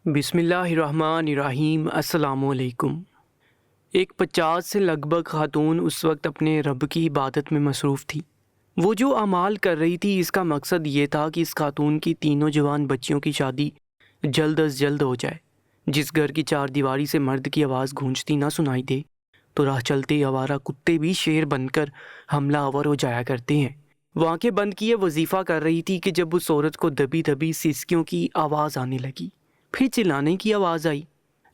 بسم اللہ الرحمن الرحیم۔ السلام علیکم۔ ایک 50 سے لگ بھگ خاتون اس وقت اپنے رب کی عبادت میں مصروف تھی۔ وہ جو اعمال کر رہی تھی اس کا مقصد یہ تھا کہ اس خاتون کی تینوں جوان بچیوں کی شادی جلد از جلد ہو جائے۔ جس گھر کی چار دیواری سے مرد کی آواز گونجتی نہ سنائی دے تو راہ چلتے آوارہ کتے بھی شیر بن کر حملہ آور ہو جایا کرتے ہیں۔ وہ آنکھیں بند کیے وظیفہ کر رہی تھی کہ جب اس عورت کو دبی دبی سسکیوں کی آواز آنے لگی، پھر چلانے کی آواز آئی۔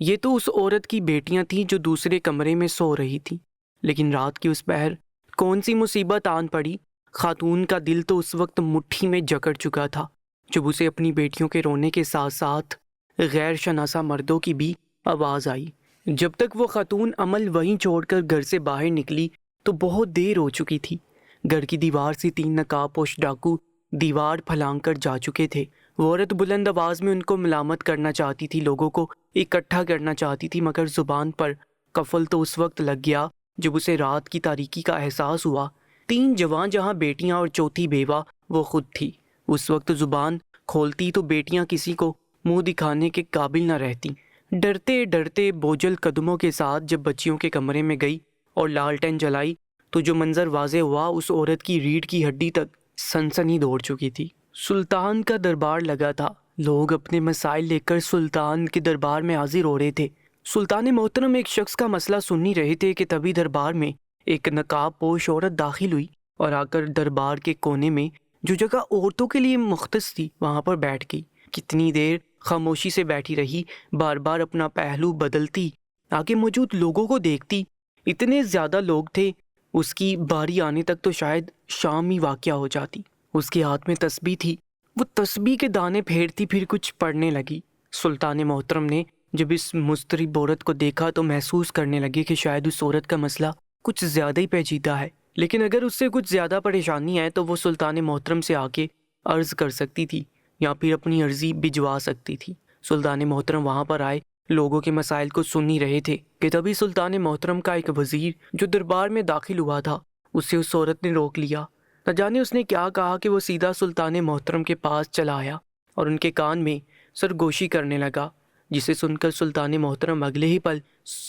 یہ تو اس عورت کی بیٹیاں تھیں جو دوسرے کمرے میں سو رہی تھیں، لیکن رات کی اس پہر کون سی مصیبت آن پڑی؟ خاتون کا دل تو اس وقت مٹھی میں جکڑ چکا تھا جب اسے اپنی بیٹیوں کے رونے کے ساتھ ساتھ غیر شناسہ مردوں کی بھی آواز آئی۔ جب تک وہ خاتون عمل وہیں چھوڑ کر گھر سے باہر نکلی تو بہت دیر ہو چکی تھی۔ گھر کی دیوار سے 3 نقاب پوش ڈاکو دیوار پھلانگ کر جا چکے تھے۔ وہ عورت بلند آواز میں ان کو ملامت کرنا چاہتی تھی، لوگوں کو اکٹھا کرنا چاہتی تھی، مگر زبان پر قفل تو اس وقت لگ گیا جب اسے رات کی تاریکی کا احساس ہوا۔ 3 جوان جہاں بیٹیاں اور چوتھی بیوہ وہ خود تھی۔ اس وقت زبان کھولتی تو بیٹیاں کسی کو منہ دکھانے کے قابل نہ رہتی۔ ڈرتے ڈرتے بوجھل قدموں کے ساتھ جب بچیوں کے کمرے میں گئی اور لالٹین جلائی تو جو منظر واضح ہوا، اس عورت کی ریڑھ کی ہڈی تک سنسنی دوڑ چکی تھی۔ سلطان کا دربار لگا تھا، لوگ اپنے مسائل لے کر سلطان کے دربار میں حاضر ہو رہے تھے۔ سلطان محترم ایک شخص کا مسئلہ سن ہی رہے تھے کہ تبھی دربار میں ایک نقاب پوش عورت داخل ہوئی اور آ کر دربار کے کونے میں جو جگہ عورتوں کے لیے مختص تھی وہاں پر بیٹھ گئی۔ کتنی دیر خاموشی سے بیٹھی رہی، بار بار اپنا پہلو بدلتی، آگے موجود لوگوں کو دیکھتی۔ اتنے زیادہ لوگ تھے، اس کی باری آنے تک تو شاید شام ہی واقعہ ہو جاتی۔ اس کے ہاتھ میں تسبیح تھی، وہ تسبیح کے دانے پھیرتی پھر کچھ پڑھنے لگی۔ سلطان محترم نے جب اس مضطرب عورت کو دیکھا تو محسوس کرنے لگے کہ شاید اس عورت کا مسئلہ کچھ زیادہ ہی پیچیدہ ہے، لیکن اگر اس سے کچھ زیادہ پریشانی ہے تو وہ سلطان محترم سے آ کے عرض کر سکتی تھی یا پھر اپنی عرضی بھجوا سکتی تھی۔ سلطان محترم وہاں پر آئے، لوگوں کے مسائل کو سن ہی رہے تھے کہ تبھی سلطان محترم کا ایک وزیر جو دربار میں داخل ہوا تھا، اسے اس عورت نے روک لیا۔ نہ جانے اس نے کیا کہا کہ وہ سیدھا سلطان محترم کے پاس چلا آیا اور ان کے کان میں سرگوشی کرنے لگا، جسے سن کر سلطان محترم اگلے ہی پل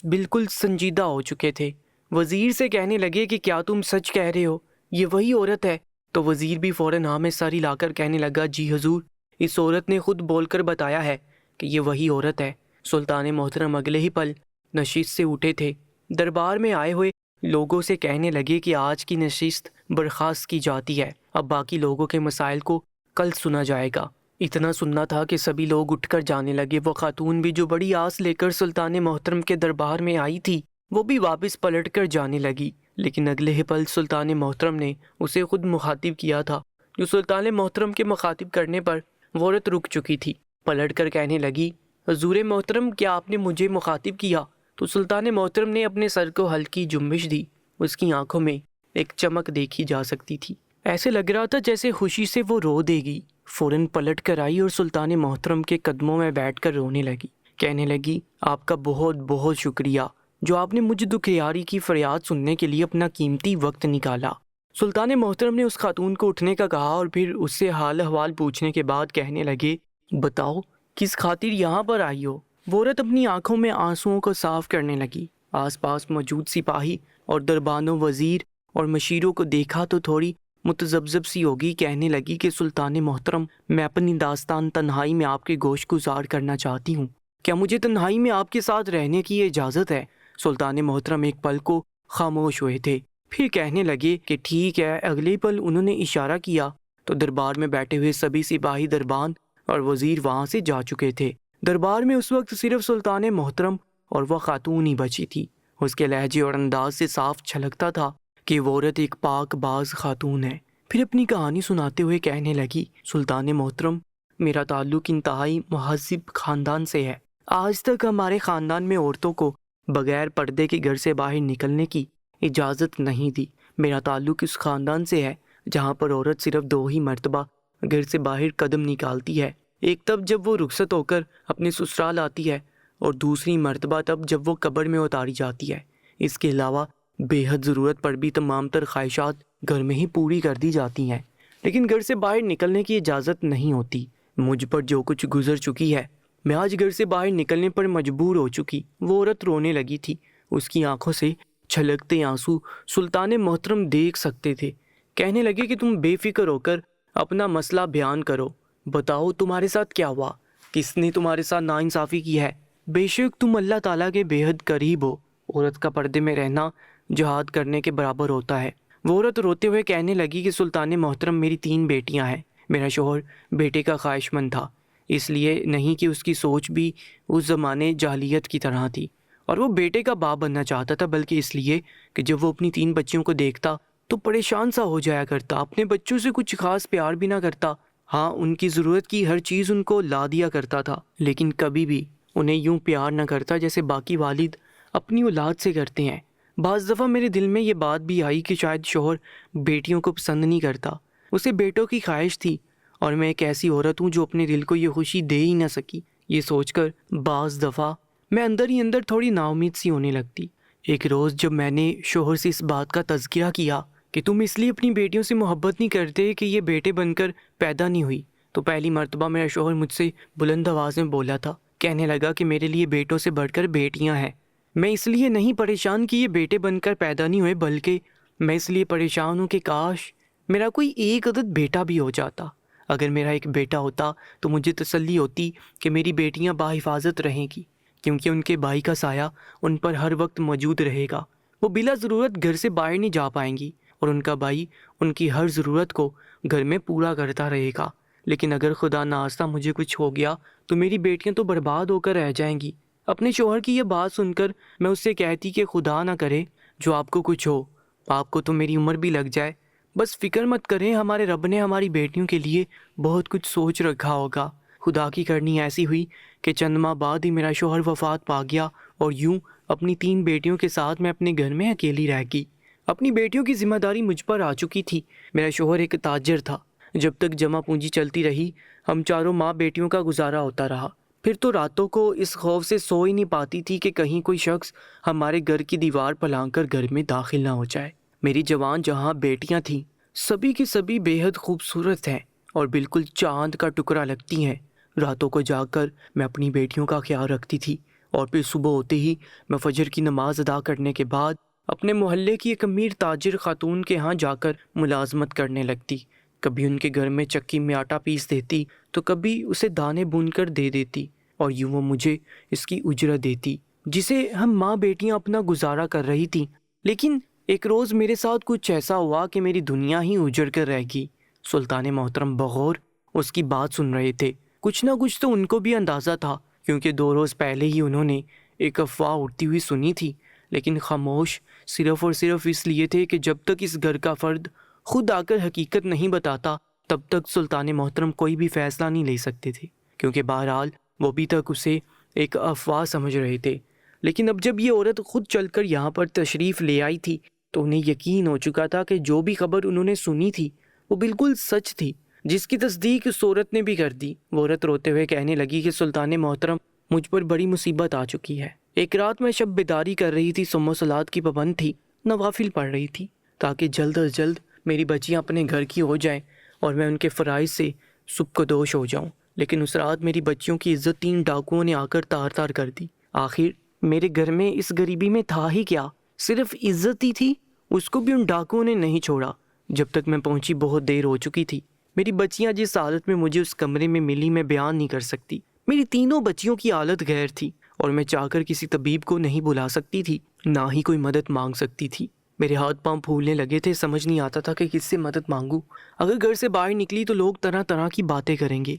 بالکل سنجیدہ ہو چکے تھے۔ وزیر سے کہنے لگے کہ کیا تم سچ کہہ رہے ہو، یہ وہی عورت ہے؟ تو وزیر بھی فوراً ہاں میں سر ہلا کر کہنے لگا، جی حضور، اس عورت نے خود بول کر بتایا ہے کہ یہ وہی عورت ہے۔ سلطان محترم اگلے ہی پل نشست سے اٹھے تھے، دربار میں آئے ہوئے لوگوں سے کہنے لگے کہ آج کی نشست برخاست کی جاتی ہے، اب باقی لوگوں کے مسائل کو کل سنا جائے گا۔ اتنا سننا تھا کہ سبھی لوگ اٹھ کر جانے لگے۔ وہ خاتون بھی جو بڑی آس لے کر سلطان محترم کے دربار میں آئی تھی وہ بھی واپس پلٹ کر جانے لگی، لیکن اگلے ہی پل سلطان محترم نے اسے خود مخاطب کیا تھا۔ جو سلطان محترم کے مخاطب کرنے پر وہ عورت رک چکی تھی، پلٹ کر کہنے لگی، حضور محترم کیا آپ نے مجھے مخاطب کیا؟ تو سلطان محترم نے اپنے سر کو ہلکی جنبش دی۔ اس کی آنکھوں میں ایک چمک دیکھی جا سکتی تھی، ایسے لگ رہا تھا جیسے خوشی سے وہ رو دے گی۔ فوراً پلٹ کر آئی اور سلطان محترم کے قدموں میں بیٹھ کر رونے لگی، کہنے لگی، آپ کا بہت بہت شکریہ جو آپ نے مجھ دکھیاری کی فریاد سننے کے لیے اپنا قیمتی وقت نکالا۔ سلطان محترم نے اس خاتون کو اٹھنے کا کہا اور پھر اس سے حال احوال پوچھنے کے بعد کہنے لگے، بتاؤ کس خاطر یہاں پر آئی ہو؟ وہ عورت اپنی آنکھوں میں آنسوؤں کو صاف کرنے لگی۔ آس پاس موجود سپاہی اور دربانوں، وزیر اور مشیروں کو دیکھا تو تھوڑی متذبذب سی ہوگی، کہنے لگی کہ سلطان محترم، میں اپنی داستان تنہائی میں آپ کے گوش گزار کرنا چاہتی ہوں، کیا مجھے تنہائی میں آپ کے ساتھ رہنے کی اجازت ہے؟ سلطان محترم ایک پل کو خاموش ہوئے تھے، پھر کہنے لگے کہ ٹھیک ہے۔ اگلے پل انہوں نے اشارہ کیا تو دربار میں بیٹھے ہوئے سبھی سپاہی، دربان اور وزیر وہاں سے جا چکے تھے۔ دربار میں اس وقت صرف سلطان محترم اور وہ خاتون ہی بچی تھی۔ اس کے لہجے اور انداز سے صاف چھلکتا تھا کہ وہ عورت ایک پاک باز خاتون ہے۔ پھر اپنی کہانی سناتے ہوئے کہنے لگی، سلطان محترم، میرا تعلق انتہائی مہذب خاندان سے ہے۔ آج تک ہمارے خاندان میں عورتوں کو بغیر پردے کے گھر سے باہر نکلنے کی اجازت نہیں دی۔ میرا تعلق اس خاندان سے ہے جہاں پر عورت صرف 2 ہی مرتبہ گھر سے باہر قدم نکالتی ہے، ایک تب جب وہ رخصت ہو کر اپنے سسرال آتی ہے اور دوسری مرتبہ تب جب وہ قبر میں اتاری جاتی ہے۔ اس کے علاوہ بے حد ضرورت پر بھی تمام تر خواہشات گھر میں ہی پوری کر دی جاتی ہیں، لیکن گھر سے باہر نکلنے کی اجازت نہیں ہوتی۔ مجھ پر جو کچھ گزر چکی ہے میں آج گھر سے باہر نکلنے پر مجبور ہو چکی۔ وہ عورت رونے لگی تھی، اس کی آنکھوں سے چھلکتے آنسو سلطان محترم دیکھ سکتے تھے۔ کہنے لگے کہ تم بے فکر ہو کر اپنا مسئلہ بیان کرو، بتاؤ تمہارے ساتھ کیا ہوا، کس نے تمہارے ساتھ ناانصافی کی ہے؟ بے شک تم اللہ تعالیٰ کے بے حد قریب ہو، عورت کا پردے میں رہنا جہاد کرنے کے برابر ہوتا ہے۔ وہ عورت روتے ہوئے کہنے لگی کہ سلطان محترم، میری 3 بیٹیاں ہیں، میرا شوہر بیٹے کا خواہش مند تھا، اس لیے نہیں کہ اس کی سوچ بھی اس زمانے جاہلیت کی طرح تھی، اور وہ بیٹے کا باپ بننا چاہتا تھا، بلکہ اس لیے کہ جب وہ اپنی 3 بچیوں کو دیکھتا تو پریشان سا ہو جایا کرتا، اپنے بچوں سے کچھ خاص پیار بھی نہ کرتا۔ ہاں، ان کی ضرورت کی ہر چیز ان کو لا دیا کرتا تھا، لیکن کبھی بھی انہیں یوں پیار نہ کرتا جیسے باقی والد اپنی اولاد سے کرتے ہیں۔ بعض دفعہ میرے دل میں یہ بات بھی آئی کہ شاید شوہر بیٹیوں کو پسند نہیں کرتا، اسے بیٹوں کی خواہش تھی، اور میں ایک ایسی عورت ہوں جو اپنے دل کو یہ خوشی دے ہی نہ سکی۔ یہ سوچ کر بعض دفعہ میں اندر ہی اندر تھوڑی نا امید سی ہونے لگتی۔ ایک روز جب میں نے شوہر سے اس بات کا تذکرہ کیا کہ تم اس لیے اپنی بیٹیوں سے محبت نہیں کرتے کہ یہ بیٹے بن کر پیدا نہیں ہوئی، تو پہلی مرتبہ میرا شوہر مجھ سے بلند آواز میں بولا تھا، کہنے لگا کہ میرے لیے بیٹوں سے بڑھ کر بیٹیاں ہیں۔ میں اس لیے نہیں پریشان کہ یہ بیٹے بن کر پیدا نہیں ہوئے، بلکہ میں اس لیے پریشان ہوں کہ کاش میرا کوئی ایک عدد بیٹا بھی ہو جاتا۔ اگر میرا ایک بیٹا ہوتا تو مجھے تسلی ہوتی کہ میری بیٹیاں باحفاظت رہیں گی، کیونکہ ان کے بھائی کا سایہ ان پر ہر وقت موجود رہے گا، وہ بلا ضرورت گھر سے باہر نہیں جا پائیں گی، اور ان کا بھائی ان کی ہر ضرورت کو گھر میں پورا کرتا رہے گا۔ لیکن اگر خدا نخواستہ مجھے کچھ ہو گیا تو میری بیٹیاں تو برباد ہو کر رہ جائیں گی۔ اپنے شوہر کی یہ بات سن کر میں اس سے کہتی کہ خدا نہ کرے جو آپ کو کچھ ہو، آپ کو تو میری عمر بھی لگ جائے، بس فکر مت کریں، ہمارے رب نے ہماری بیٹیوں کے لیے بہت کچھ سوچ رکھا ہوگا۔ خدا کی کرنی ایسی ہوئی کہ چند ماہ بعد ہی میرا شوہر وفات پا گیا، اور یوں اپنی 3 بیٹیوں کے ساتھ میں اپنے گھر میں اکیلی رہ گئی۔ اپنی بیٹیوں کی ذمہ داری مجھ پر آ چکی تھی۔ میرا شوہر ایک تاجر تھا، جب تک جمع پونجی چلتی رہی ہم چاروں ماں بیٹیوں کا گزارا ہوتا رہا۔ پھر تو راتوں کو اس خوف سے سو ہی نہیں پاتی تھی کہ کہیں کوئی شخص ہمارے گھر کی دیوار پھلانگ کر گھر میں داخل نہ ہو جائے۔ میری جوان جہاں بیٹیاں تھیں، سبھی کی سبھی بے حد خوبصورت ہیں اور بالکل چاند کا ٹکڑا لگتی ہیں۔ راتوں کو جاگ کر میں اپنی بیٹیوں کا خیال رکھتی تھی، اور پھر صبح ہوتے ہی میں فجر کی نماز ادا کرنے کے بعد اپنے محلے کی ایک امیر تاجر خاتون کے ہاں جا کر ملازمت کرنے لگتی۔ کبھی ان کے گھر میں چکی میں آٹا پیس دیتی تو کبھی اسے دانے بون کر دے دیتی، اور یوں وہ مجھے اس کی اجرت دیتی جسے ہم ماں بیٹیاں اپنا گزارا کر رہی تھیں۔ لیکن ایک روز میرے ساتھ کچھ ایسا ہوا کہ میری دنیا ہی اجڑ کر رہ گئی۔ سلطان محترم بغور اس کی بات سن رہے تھے۔ کچھ نہ کچھ تو ان کو بھی اندازہ تھا، کیونکہ 2 روز پہلے ہی انہوں نے ایک افواہ اڑتی ہوئی سنی تھی، لیکن خاموش صرف اور صرف اس لیے تھے کہ جب تک اس گھر کا فرد خود آ کر حقیقت نہیں بتاتا تب تک سلطان محترم کوئی بھی فیصلہ نہیں لے سکتے تھے، کیونکہ بہرحال وہ بھی تک اسے ایک افواہ سمجھ رہے تھے۔ لیکن اب جب یہ عورت خود چل کر یہاں پر تشریف لے آئی تھی تو انہیں یقین ہو چکا تھا کہ جو بھی خبر انہوں نے سنی تھی وہ بالکل سچ تھی، جس کی تصدیق اس عورت نے بھی کر دی۔ وہ عورت روتے ہوئے کہنے لگی کہ سلطان محترم، مجھ پر بڑی مصیبت آ چکی ہے۔ ایک رات میں شب بیداری کر رہی تھی، صوم و صلات کی پابند تھی، نوافل پڑھ رہی تھی تاکہ جلد از جلد میری بچیاں اپنے گھر کی ہو جائیں اور میں ان کے فرائض سے سبکدوش ہو جاؤں۔ لیکن اس رات میری بچیوں کی عزت 3 ڈاکوؤں نے آ کر تار تار کر دی۔ آخر میرے گھر میں اس غریبی میں تھا ہی کیا، صرف عزت ہی تھی، اس کو بھی ان ڈاکوؤں نے نہیں چھوڑا۔ جب تک میں پہنچی بہت دیر ہو چکی تھی۔ میری بچیاں جس حالت میں مجھے اس کمرے میں ملی میں بیان نہیں کر سکتی۔ میری تینوں بچیوں کی حالت غیر تھی، اور میں چاہ کر کسی طبیب کو نہیں بلا سکتی تھی، نہ ہی کوئی مدد مانگ سکتی تھی۔ میرے ہاتھ پاؤں پھولنے لگے تھے، سمجھ نہیں آتا تھا کہ کس سے مدد مانگوں۔ اگر گھر سے باہر نکلی تو لوگ طرح طرح کی باتیں کریں گے۔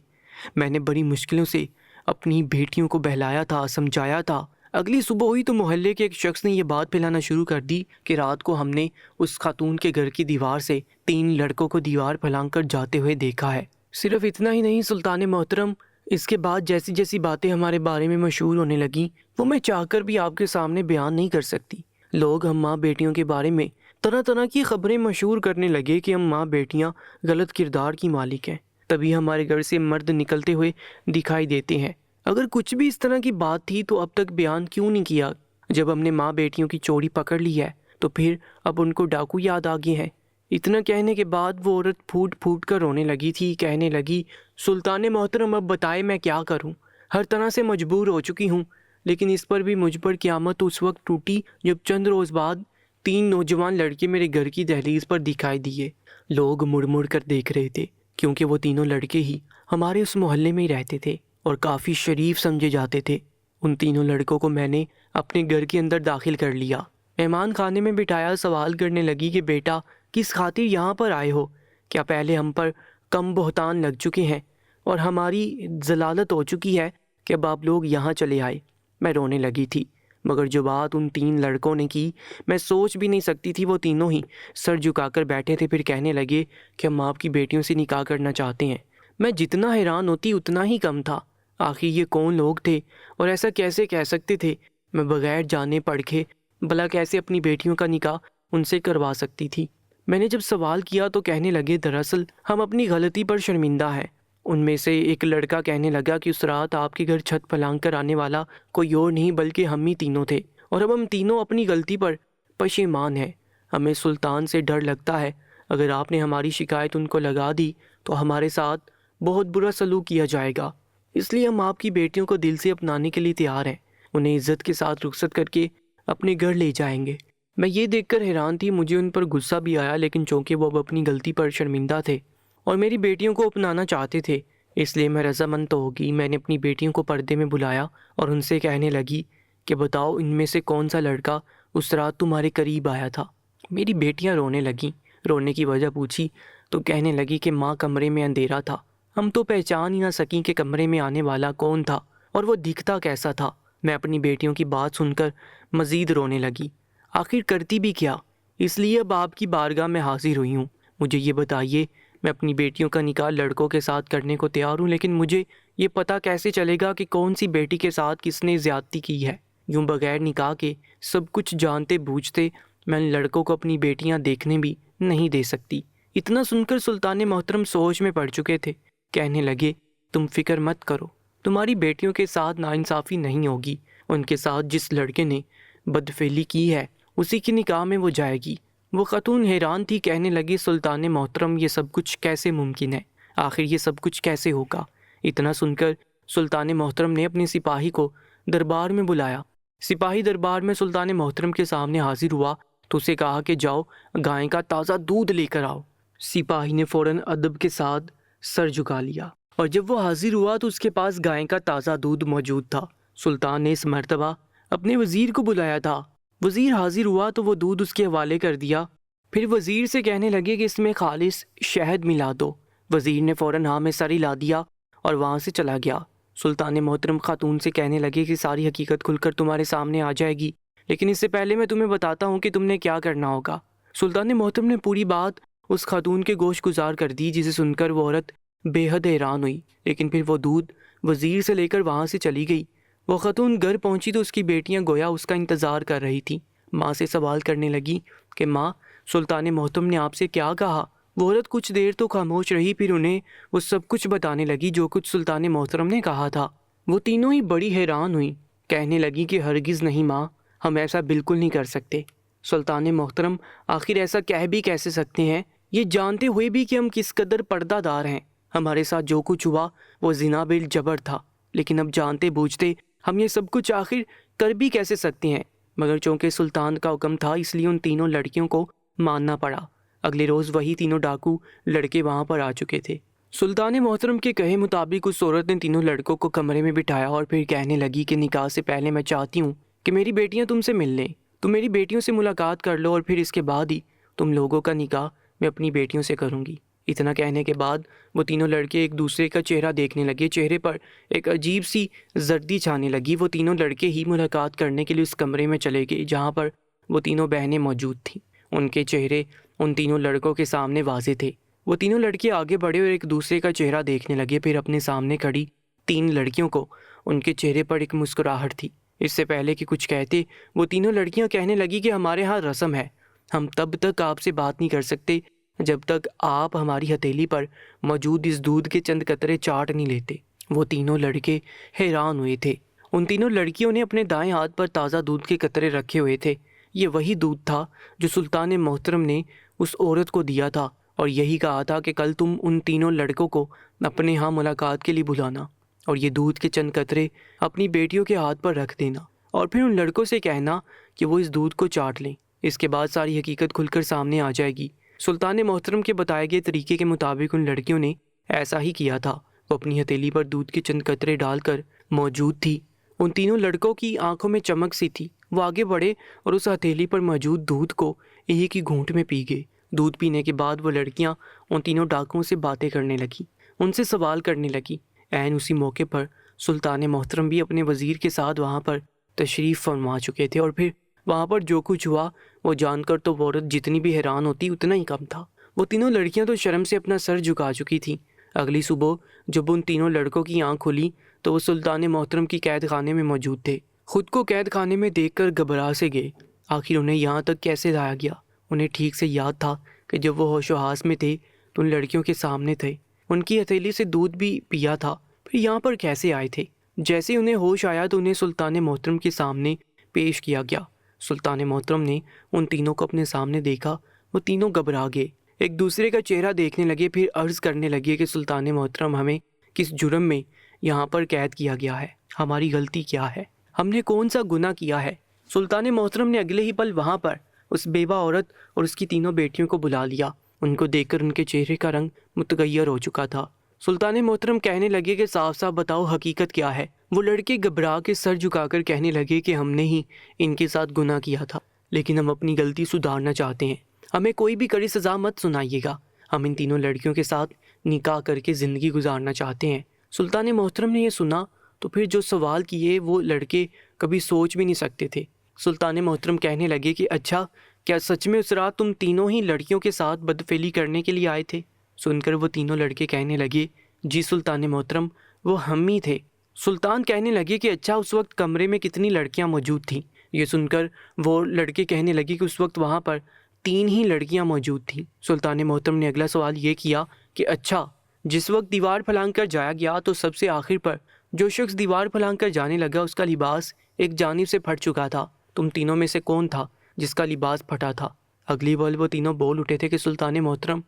میں نے بڑی مشکلوں سے اپنی بیٹیوں کو بہلایا تھا، سمجھایا تھا۔ اگلی صبح ہوئی تو محلے کے ایک شخص نے یہ بات پھیلانا شروع کر دی کہ رات کو ہم نے اس خاتون کے گھر کی دیوار سے 3 لڑکوں کو دیوار پھلانگ کر جاتے ہوئے دیکھا ہے۔ صرف اتنا ہی نہیں سلطان محترم، اس کے بعد جیسی جیسی باتیں ہمارے بارے میں مشہور ہونے لگیں وہ میں چاہ کر بھی آپ کے سامنے بیان نہیں کر سکتی۔ لوگ ہم ماں بیٹیوں کے بارے میں طرح طرح کی خبریں مشہور کرنے لگے کہ ہم ماں بیٹیاں غلط کردار کی مالک ہیں، تبھی ہمارے گھر سے مرد نکلتے ہوئے دکھائی دیتے ہیں۔ اگر کچھ بھی اس طرح کی بات تھی تو اب تک بیان کیوں نہیں کیا؟ جب ہم نے ماں بیٹیوں کی چوری پکڑ لی ہے تو پھر اب ان کو ڈاکو یاد آ گئے ہیں۔ اتنا کہنے کے بعد وہ عورت پھوٹ پھوٹ کر رونے لگی تھی، کہنے لگی، سلطان محترم اب بتائے میں کیا کروں؟ ہر طرح سے مجبور ہو چکی ہوں، لیکن اس پر بھی مجھ پر قیامت اس وقت ٹوٹی جب چند روز بعد 3 نوجوان لڑکے میرے گھر کی دہلیز پر دکھائی دیے۔ لوگ مڑ مڑ کر دیکھ رہے تھے کیونکہ وہ تینوں لڑکے ہی ہمارے اس محلے میں ہی رہتے تھے اور کافی شریف سمجھے جاتے تھے۔ ان تینوں لڑکوں کو میں نے اپنے گھر کے اندر داخل کر لیا، مہمان خانے میں بٹھایا، سوال کرنے لگی کہ بیٹا کس خاطر یہاں پر آئے ہو؟ کیا پہلے ہم پر کم بہتان لگ چکے ہیں اور ہماری ضلالت ہو چکی ہے کہ اب آپ لوگ یہاں چلے آئے؟ میں رونے لگی تھی، مگر جو بات ان 3 لڑکوں نے کی میں سوچ بھی نہیں سکتی تھی۔ وہ تینوں ہی سر جھکا کر بیٹھے تھے، پھر کہنے لگے کہ ہم آپ کی بیٹیوں سے نکاح کرنا چاہتے ہیں۔ میں جتنا حیران ہوتی اتنا ہی کم تھا۔ آخر یہ کون لوگ تھے اور ایسا کیسے کہہ سکتے تھے؟ میں بغیر جانے پرکھے بھلا کیسے اپنی بیٹیوں کا نکاح ان سے کروا سکتی تھی؟ میں نے جب سوال کیا تو کہنے لگے دراصل ہم اپنی غلطی پر شرمندہ ہیں۔ ان میں سے ایک لڑکا کہنے لگا کہ اس رات آپ کے گھر چھت پھلانگ کر آنے والا کوئی اور نہیں بلکہ ہم ہی تینوں تھے، اور اب ہم تینوں اپنی غلطی پر پشیمان ہیں۔ ہمیں سلطان سے ڈر لگتا ہے، اگر آپ نے ہماری شکایت ان کو لگا دی تو ہمارے ساتھ بہت برا سلوک کیا جائے گا، اس لیے ہم آپ کی بیٹیوں کو دل سے اپنانے کے لیے تیار ہیں، انہیں عزت کے ساتھ رخصت کر کے اپنے گھر لے جائیں گے۔ میں یہ دیکھ کر حیران تھی، مجھے ان پر غصہ بھی آیا، لیکن چونکہ وہ اب اپنی غلطی پر شرمندہ تھے اور میری بیٹیوں کو اپنانا چاہتے تھے اس لیے میں رضامند تو ہوگی۔ میں نے اپنی بیٹیوں کو پردے میں بلایا اور ان سے کہنے لگی کہ بتاؤ ان میں سے کون سا لڑکا اس رات تمہارے قریب آیا تھا؟ میری بیٹیاں رونے لگیں۔ رونے کی وجہ پوچھی تو کہنے لگی کہ ماں کمرے میں اندھیرا تھا، ہم تو پہچان ہی نہ سکیں کہ کمرے میں آنے والا کون تھا اور وہ دکھتا کیسا تھا۔ میں اپنی بیٹیوں کی بات سن کر مزید رونے لگی۔ آخر کرتی بھی کیا؟ اس لیے اب آپ کی بارگاہ میں حاضر ہوئی ہوں۔ مجھے یہ بتائیے، میں اپنی بیٹیوں کا نکاح لڑکوں کے ساتھ کرنے کو تیار ہوں، لیکن مجھے یہ پتہ کیسے چلے گا کہ کون سی بیٹی کے ساتھ کس نے زیادتی کی ہے؟ یوں بغیر نکاح کے سب کچھ جانتے بوجھتے میں ان لڑکوں کو اپنی بیٹیاں دیکھنے بھی نہیں دے سکتی۔ اتنا سن کر سلطان محترم سوچ میں پڑ چکے تھے۔ کہنے لگے تم فکر مت کرو، تمہاری بیٹیوں کے ساتھ ناانصافی نہیں ہوگی۔ ان کے ساتھ جس لڑکے نے بدفعلی کی ہے اسی کے نکاح میں وہ جائے گی۔ وہ خاتون حیران تھی، کہنے لگی سلطان محترم یہ سب کچھ کیسے ممکن ہے؟ آخر یہ سب کچھ کیسے ہوگا؟ اتنا سن کر سلطان محترم نے اپنے سپاہی کو دربار میں بلایا۔ سپاہی دربار میں سلطان محترم کے سامنے حاضر ہوا تو اسے کہا کہ جاؤ گائے کا تازہ دودھ لے کر آؤ۔ سپاہی نے فوراً ادب کے ساتھ سر جھکا لیا، اور جب وہ حاضر ہوا تو اس کے پاس گائے کا تازہ دودھ موجود تھا۔ سلطان نے اس مرتبہ اپنے وزیر کو بلایا تھا۔ وزیر حاضر ہوا تو وہ دودھ اس کے حوالے کر دیا، پھر وزیر سے کہنے لگے کہ اس میں خالص شہد ملا دو۔ وزیر نے فوراً ہاں میں سر ہلا دیا اور وہاں سے چلا گیا۔ سلطان محترم خاتون سے کہنے لگے کہ ساری حقیقت کھل کر تمہارے سامنے آ جائے گی، لیکن اس سے پہلے میں تمہیں بتاتا ہوں کہ تم نے کیا کرنا ہوگا۔ سلطان محترم نے پوری بات اس خاتون کے گوش گزار کر دی، جسے سن کر وہ عورت بے حد حیران ہوئی، لیکن پھر وہ دودھ وزیر سے لے کر وہاں سے چلی گئی۔ وہ خاتون گھر پہنچی تو اس کی بیٹیاں گویا اس کا انتظار کر رہی تھیں۔ ماں سے سوال کرنے لگی کہ ماں سلطان محترم نے آپ سے کیا کہا؟ وہ عورت کچھ دیر تو خاموش رہی، پھر انہیں وہ سب کچھ بتانے لگی جو کچھ سلطان محترم نے کہا تھا۔ وہ تینوں ہی بڑی حیران ہوئی، کہنے لگی کہ ہرگز نہیں ماں، ہم ایسا بالکل نہیں کر سکتے۔ سلطان محترم آخر ایسا کہہ بھی کیسے سکتے ہیں، یہ جانتے ہوئے بھی کہ ہم کس قدر پردہ دار ہیں؟ ہمارے ساتھ جو کچھ ہوا وہ زنا بالجبر تھا، لیکن اب جانتے بوجھتے ہم یہ سب کچھ آخر کر بھی کیسے سکتے ہیں؟ مگر چونکہ سلطان کا حکم تھا اس لیے ان تینوں لڑکیوں کو ماننا پڑا۔ اگلے روز وہی تینوں ڈاکو لڑکے وہاں پر آ چکے تھے۔ سلطان محترم کے کہے مطابق اس عورت نے تینوں لڑکوں کو کمرے میں بٹھایا اور پھر کہنے لگی کہ نکاح سے پہلے میں چاہتی ہوں کہ میری بیٹیاں تم سے مل لیں۔ تم میری بیٹیوں سے ملاقات کر لو اور پھر اس کے بعد ہی تم لوگوں کا نکاح میں اپنی بیٹیوں سے کروں گی۔ اتنا کہنے کے بعد وہ تینوں لڑکے ایک دوسرے کا چہرہ دیکھنے لگے۔ چہرے پر ایک عجیب سی زردی چھانے لگی۔ وہ تینوں لڑکے ہی ملاقات کرنے کے لیے اس کمرے میں چلے گئے جہاں پر وہ تینوں بہنیں موجود تھیں۔ ان کے چہرے ان تینوں لڑکوں کے سامنے واضح تھے۔ وہ تینوں لڑکے آگے بڑھے اور ایک دوسرے کا چہرہ دیکھنے لگے، پھر اپنے سامنے کھڑی 3 لڑکیوں کو ان کے چہرے پر ایک مسکراہٹ تھی۔ اس سے پہلے کہ کچھ کہتے وہ تینوں لڑکیاں کہنے لگی کہ ہمارے ہاں رسم ہے، ہم تب تک آپ سے بات نہیں کر سکتے جب تک آپ ہماری ہتھیلی پر موجود اس دودھ کے چند قطرے چاٹ نہیں لیتے۔ وہ تینوں لڑکے حیران ہوئے تھے۔ ان تینوں لڑکیوں نے اپنے دائیں ہاتھ پر تازہ دودھ کے قطرے رکھے ہوئے تھے۔ یہ وہی دودھ تھا جو سلطان محترم نے اس عورت کو دیا تھا اور یہی کہا تھا کہ کل تم ان تینوں لڑکوں کو اپنے ہاں ملاقات کے لیے بلانا۔ اور یہ دودھ کے چند قطرے اپنی بیٹیوں کے ہاتھ پر رکھ دینا اور پھر ان لڑکوں سے کہنا کہ وہ اس دودھ کو چاٹ لیں۔ اس کے بعد ساری حقیقت کھل کر سامنے آ جائے گی۔ سلطان محترم کے بتائے گئے طریقے کے مطابق ان لڑکیوں نے ایسا ہی کیا تھا۔ وہ اپنی ہتھیلی پر دودھ کے چند قطرے ڈال کر موجود تھی۔ ان تینوں لڑکوں کی آنکھوں میں چمک سی تھی۔ وہ آگے بڑھے اور اس ہتھیلی پر موجود دودھ کو ایک ہی گھونٹ میں پی گئے۔ دودھ پینے کے بعد وہ لڑکیاں ان تینوں ڈاکوؤں سے باتیں کرنے لگیں، ان سے سوال کرنے لگیں۔ عین اسی موقع پر سلطان محترم بھی اپنے وزیر کے ساتھ وہاں پر تشریف فرما چکے تھے، اور پھر وہاں پر جو کچھ ہوا وہ جان کر تو وہ عورت جتنی بھی حیران ہوتی اتنا ہی کم تھا۔ وہ تینوں لڑکیاں تو شرم سے اپنا سر جھکا چکی تھیں۔ اگلی صبح جب ان تینوں لڑکوں کی آنکھ کھلی تو وہ سلطان محترم کی قید خانے میں موجود تھے۔ خود کو قید خانے میں دیکھ کر گھبرا سے گئے۔ آخر انہیں یہاں تک کیسے لایا گیا؟ انہیں ٹھیک سے یاد تھا کہ جب وہ ہوش و حواس میں تھے تو ان لڑکیوں کے سامنے تھے، ان کی ہتھیلی سے دودھ بھی پیا تھا، پھر یہاں پر کیسے آئے تھے؟ جیسے انہیں ہوش آیا تو انہیں سلطان محترم کے سامنے پیش کیا گیا۔ سلطان محترم نے ان تینوں کو اپنے سامنے دیکھا۔ وہ تینوں گھبرا گئے، ایک دوسرے کا چہرہ دیکھنے لگے، پھر عرض کرنے لگے کہ سلطان محترم، ہمیں کس جرم میں یہاں پر قید کیا گیا ہے؟ ہماری غلطی کیا ہے؟ ہم نے کون سا گناہ کیا ہے؟ سلطان محترم نے اگلے ہی پل وہاں پر اس بیوہ عورت اور اس کی تینوں بیٹیوں کو بلا لیا۔ ان کو دیکھ کر ان کے چہرے کا رنگ متغیر ہو چکا تھا۔ سلطان محترم کہنے لگے کہ صاف صاف بتاؤ حقیقت کیا ہے؟ وہ لڑکے گھبرا کے سر جھکا کر کہنے لگے کہ ہم نے ہی ان کے ساتھ گناہ کیا تھا، لیکن ہم اپنی غلطی سدھارنا چاہتے ہیں، ہمیں کوئی بھی کڑی سزا مت سنائیے گا، ہم ان تینوں لڑکیوں کے ساتھ نکاح کر کے زندگی گزارنا چاہتے ہیں۔ سلطان محترم نے یہ سنا تو پھر جو سوال کیے وہ لڑکے کبھی سوچ بھی نہیں سکتے تھے۔ سلطان محترم کہنے لگے کہ اچھا، کیا سچ میں اس رات تم تینوں ہی لڑکیوں کے ساتھ بدفعلی کرنے کے لیے آئے تھے؟ سن کر وہ تینوں لڑکے کہنے لگے جی سلطان محترم، وہ ہم ہی تھے۔ سلطان کہنے لگے کہ اچھا، اس وقت کمرے میں کتنی لڑکیاں موجود تھیں؟ یہ سن کر وہ لڑکے کہنے لگے کہ اس وقت وہاں پر 3 ہی لڑکیاں موجود تھیں۔ سلطان محترم نے اگلا سوال یہ کیا کہ اچھا، جس وقت دیوار پھلانگ کر جایا گیا تو سب سے آخر پر جو شخص دیوار پھلانگ کر جانے لگا اس کا لباس ایک جانب سے پھٹ چکا تھا، تم تینوں میں سے کون تھا جس کا لباس پھٹا تھا؟ اگلی پل وہ تینوں بول اٹھے تھے کہ سلطان محترم،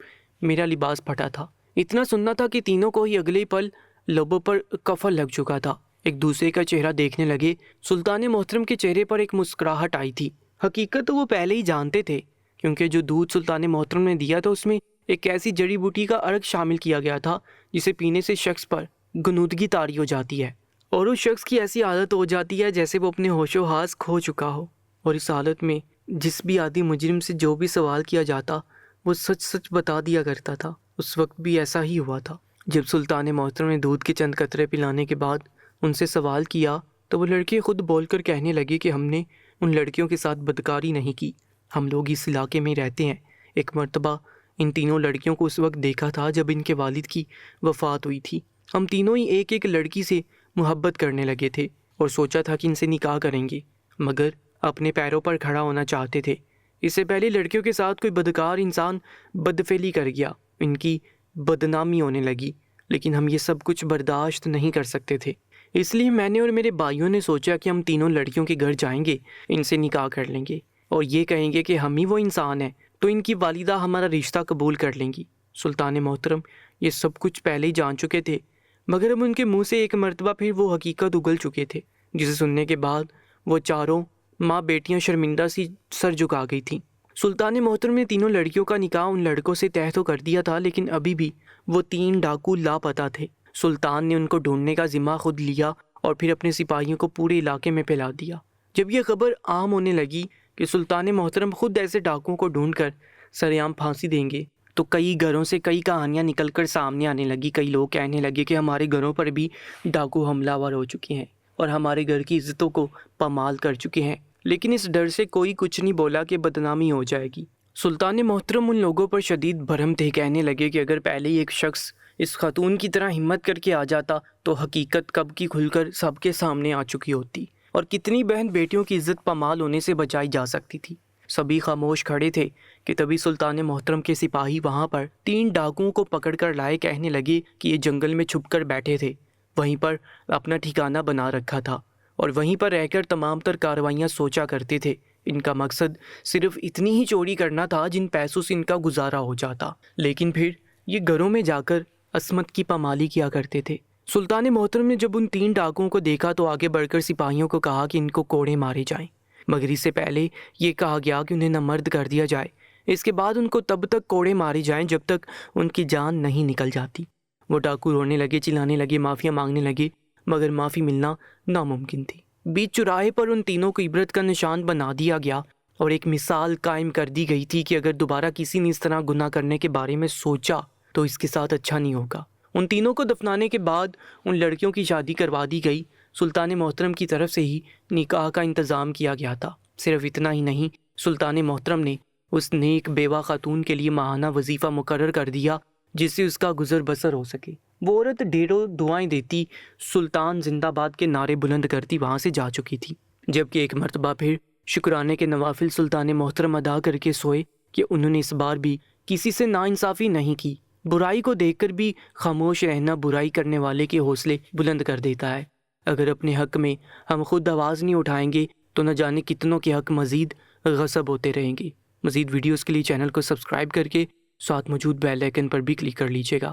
میرا لباس پھٹا تھا۔ اتنا سننا تھا کہ تینوں کو ہی اگلے پل لبوں پر کفن لگ چکا تھا۔ ایک دوسرے کا چہرہ دیکھنے لگے۔ سلطان محترم کے چہرے پر ایک مسکراہٹ آئی تھی۔ حقیقت تو وہ پہلے ہی جانتے تھے، کیونکہ جو دودھ سلطان محترم نے دیا تھا اس میں ایک ایسی جڑی بوٹی کا عرق شامل کیا گیا تھا جسے پینے سے شخص پر غنودگی طاری ہو جاتی ہے، اور اس شخص کی ایسی عادت ہو جاتی ہے جیسے وہ اپنے ہوش و حواس کھو چکا ہو، اور اس حالت میں جس بھی عادی مجرم سے جو بھی سوال کیا جاتا وہ سچ سچ بتا دیا کرتا تھا۔ اس وقت بھی ایسا ہی ہوا تھا۔ جب سلطان محترم نے دودھ کے چند قطرے پلانے کے بعد ان سے سوال کیا تو وہ لڑکے خود بول کر کہنے لگے کہ ہم نے ان لڑکیوں کے ساتھ بدکاری نہیں کی، ہم لوگ اس علاقے میں رہتے ہیں۔ ایک مرتبہ ان تینوں لڑکیوں کو اس وقت دیکھا تھا جب ان کے والد کی وفات ہوئی تھی۔ ہم تینوں ہی ایک ایک لڑکی سے محبت کرنے لگے تھے اور سوچا تھا کہ ان سے نکاح کریں گے، مگر اپنے پیروں پر کھڑا ہونا چاہتے تھے۔ اس سے پہلے لڑکیوں کے ساتھ کوئی بدکار انسان بدفعلی کر گیا، ان کی بدنامی ہونے لگی، لیکن ہم یہ سب کچھ برداشت نہیں کر سکتے تھے۔ اس لیے میں نے اور میرے بھائیوں نے سوچا کہ ہم تینوں لڑکیوں کے گھر جائیں گے، ان سے نکاح کر لیں گے اور یہ کہیں گے کہ ہم ہی وہ انسان ہیں، تو ان کی والدہ ہمارا رشتہ قبول کر لیں گی۔ سلطان محترم یہ سب کچھ پہلے ہی جان چکے تھے، مگر اب ان کے منہ سے ایک مرتبہ پھر وہ حقیقت اگل چکے تھے، جسے سننے کے بعد وہ چاروں ماں بیٹیاں شرمندہ سی سر جھکا گئی تھیں۔ سلطان محترم نے تینوں لڑکیوں کا نکاح ان لڑکوں سے طے تو کر دیا تھا، لیکن ابھی بھی وہ 3 ڈاکو لاپتہ تھے۔ سلطان نے ان کو ڈھونڈنے کا ذمہ خود لیا اور پھر اپنے سپاہیوں کو پورے علاقے میں پھیلا دیا۔ جب یہ خبر عام ہونے لگی کہ سلطان محترم خود ایسے ڈاکوؤں کو ڈھونڈ کر سرعام پھانسی دیں گے، تو کئی گھروں سے کئی کہانیاں نکل کر سامنے آنے لگی۔ کئی لوگ کہنے لگے کہ ہمارے گھروں پر بھی ڈاکو حملہ آور ہو چکے ہیں اور ہمارے گھر کی عزتوں کو پامال کر چکے ہیں، لیکن اس ڈر سے کوئی کچھ نہیں بولا کہ بدنامی ہو جائے گی۔ سلطان محترم ان لوگوں پر شدید بھرم تھے، کہنے لگے کہ اگر پہلے ہی ایک شخص اس خاتون کی طرح ہمت کر کے آ جاتا تو حقیقت کب کی کھل کر سب کے سامنے آ چکی ہوتی اور کتنی بہن بیٹیوں کی عزت پامال ہونے سے بچائی جا سکتی تھی۔ سبھی خاموش کھڑے تھے کہ تبھی سلطان محترم کے سپاہی وہاں پر 3 ڈاکوؤں کو پکڑ کر لائے۔ کہنے لگے کہ یہ جنگل میں چھپ کر بیٹھے تھے، وہیں پر اپنا ٹھکانہ بنا رکھا تھا اور وہیں پر رہ کر تمام تر کارروائیاں سوچا کرتے تھے۔ ان کا مقصد صرف اتنی ہی چوری کرنا تھا جن پیسوں سے ان کا گزارا ہو جاتا، لیکن پھر یہ گھروں میں جا کر عصمت کی پامالی کیا کرتے تھے۔ سلطان محترم نے جب ان 3 ڈاکوؤں کو دیکھا تو آگے بڑھ کر سپاہیوں کو کہا کہ ان کو کوڑے مارے جائیں، مگر اس سے پہلے یہ کہا گیا کہ انہیں نامرد کر دیا جائے۔ اس کے بعد ان کو تب تک کوڑے مارے جائیں جب تک ان کی جان نہیں نکل جاتی۔ وہ ڈاکو رونے لگے، چلانے لگے، معافیاں مانگنے لگے، مگر معافی ملنا ناممکن تھی۔ بیچ چوراہے پر ان تینوں کو عبرت کا نشان بنا دیا گیا اور ایک مثال قائم کر دی گئی تھی کہ اگر دوبارہ کسی نے اس طرح گناہ کرنے کے بارے میں سوچا تو اس کے ساتھ اچھا نہیں ہوگا۔ ان تینوں کو دفنانے کے بعد ان لڑکیوں کی شادی کروا دی گئی۔ سلطان محترم کی طرف سے ہی نکاح کا انتظام کیا گیا تھا۔ صرف اتنا ہی نہیں، سلطان محترم نے اس نیک بیوہ خاتون کے لیے ماہانہ وظیفہ مقرر کر دیا جس سے اس کا گزر بسر ہو سکے۔ وہ عورت ڈھیروں دعائیں دیتی، سلطان زندہ باد کے نعرے بلند کرتی وہاں سے جا چکی تھی، جبکہ ایک مرتبہ پھر شکرانے کے نوافل سلطان محترم ادا کر کے سوئے کہ انہوں نے اس بار بھی کسی سے ناانصافی نہیں کی۔ برائی کو دیکھ کر بھی خاموش رہنا برائی کرنے والے کے حوصلے بلند کر دیتا ہے۔ اگر اپنے حق میں ہم خود آواز نہیں اٹھائیں گے تو نہ جانے کتنوں کے حق مزید غصب ہوتے رہیں گے۔ مزید ویڈیوز کے لیے چینل کو سبسکرائب کر کے ساتھ موجود بیل آئیکن پر بھی کلک کر لیجیے گا۔